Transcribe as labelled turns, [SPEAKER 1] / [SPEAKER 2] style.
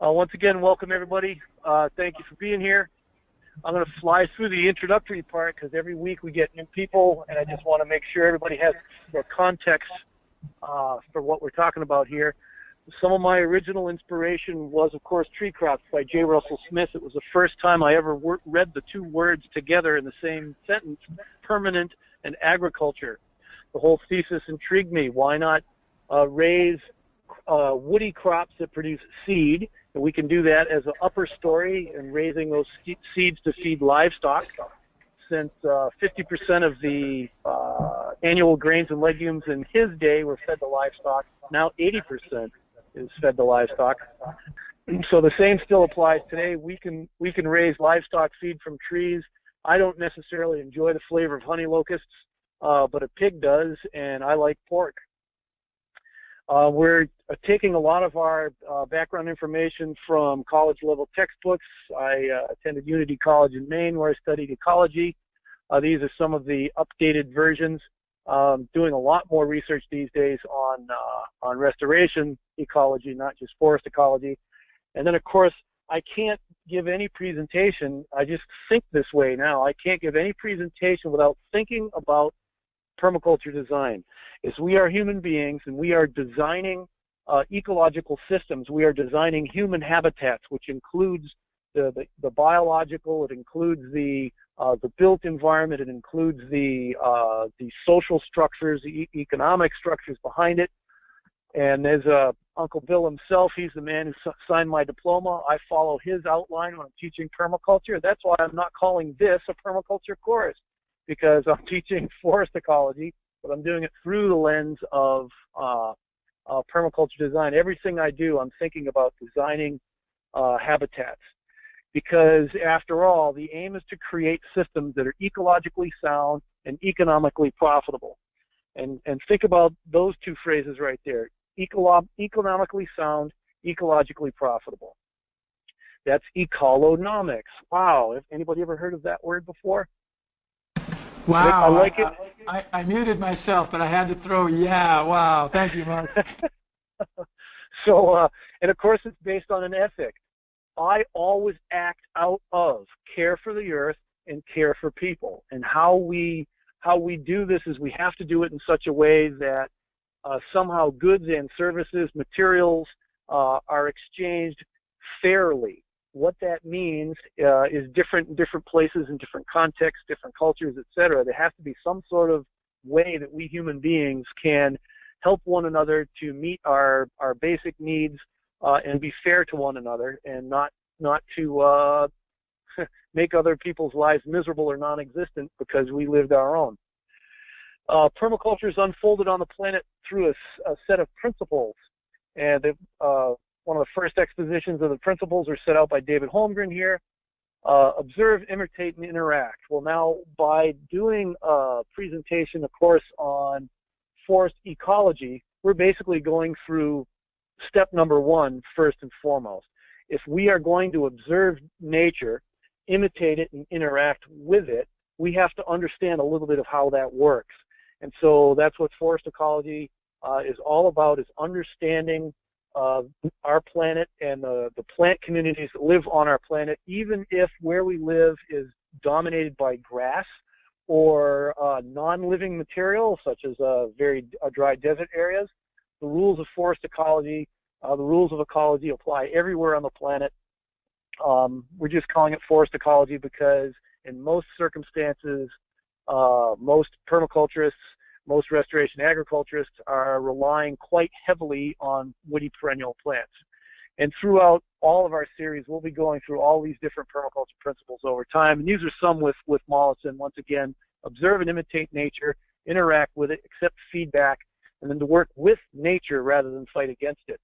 [SPEAKER 1] Once again, welcome everybody. Thank you for being here. I'm going to fly through the introductory part because every week we get new people, and I just want to make sure everybody has the context for what we're talking about here. Some of my original inspiration was, of course, Tree Crops by J. Russell Smith. It was the first time I ever read the two words together in the same sentence, permanent and agriculture. The whole thesis intrigued me. Why not raise woody crops that produce seed? And we can do that as an upper story and raising those seeds to feed livestock. Since 50% of the annual grains and legumes in his day were fed to livestock, now 80% is fed to livestock. So the same still applies today. We can raise livestock feed from trees. I don't necessarily enjoy the flavor of honey locusts, but a pig does, and I like pork. We're taking a lot of our background information from college-level textbooks. I attended Unity College in Maine, where I studied ecology. These are some of the updated versions. Doing a lot more research these days on restoration ecology, not just forest ecology. And then, of course, I can't give any presentation. I just think this way now. I can't give any presentation without thinking about permaculture design. Is we are human beings and we are designing ecological systems. We are designing human habitats, which includes the biological, it includes the built environment, it includes the social structures, the economic structures behind it. And as Uncle Bill himself, he's the man who signed my diploma. I follow his outline when I'm teaching permaculture. That's why I'm not calling this a permaculture course, because I'm teaching forest ecology, but I'm doing it through the lens of permaculture design. Everything I do, I'm thinking about designing habitats, because after all, the aim is to create systems that are ecologically sound and economically profitable. And think about those two phrases right there: economically sound, ecologically profitable. That's ecolonomics. Wow, have anybody ever heard of that word before?
[SPEAKER 2] Wow,
[SPEAKER 1] I like it.
[SPEAKER 2] I muted myself, but I had to throw, yeah, wow. Thank you, Mark.
[SPEAKER 1] So, and of course, it's based on an ethic. I always act out of care for the earth and care for people. And how we do this is we have to do it in such a way that somehow goods and services, materials are exchanged fairly. What that means is different in different places, in different contexts, different cultures, etc. There has to be some sort of way that we human beings can help one another to meet our basic needs and be fair to one another, and not to make other people's lives miserable or non-existent because we lived our own. Permaculture is unfolded on the planet through a set of principles, and one of the first expositions of the principles are set out by David Holmgren here. Observe, imitate, and interact. Well, now, by doing a presentation, of course, on forest ecology, we're basically going through step number one, first and foremost. If we are going to observe nature, imitate it, and interact with it, we have to understand a little bit of how that works. And so that's what forest ecology is all about, is understanding our planet and the plant communities that live on our planet, even if where we live is dominated by grass or non-living material, such as very dry desert areas. The rules of forest ecology, the rules of ecology apply everywhere on the planet. We're just calling it forest ecology because in most circumstances, most permaculturists, most restoration agriculturists are relying quite heavily on woody perennial plants. And throughout all of our series, we'll be going through all these different permaculture principles over time. And these are some with Mollison. Once again, observe and imitate nature, interact with it, accept feedback, and then to work with nature rather than fight against it.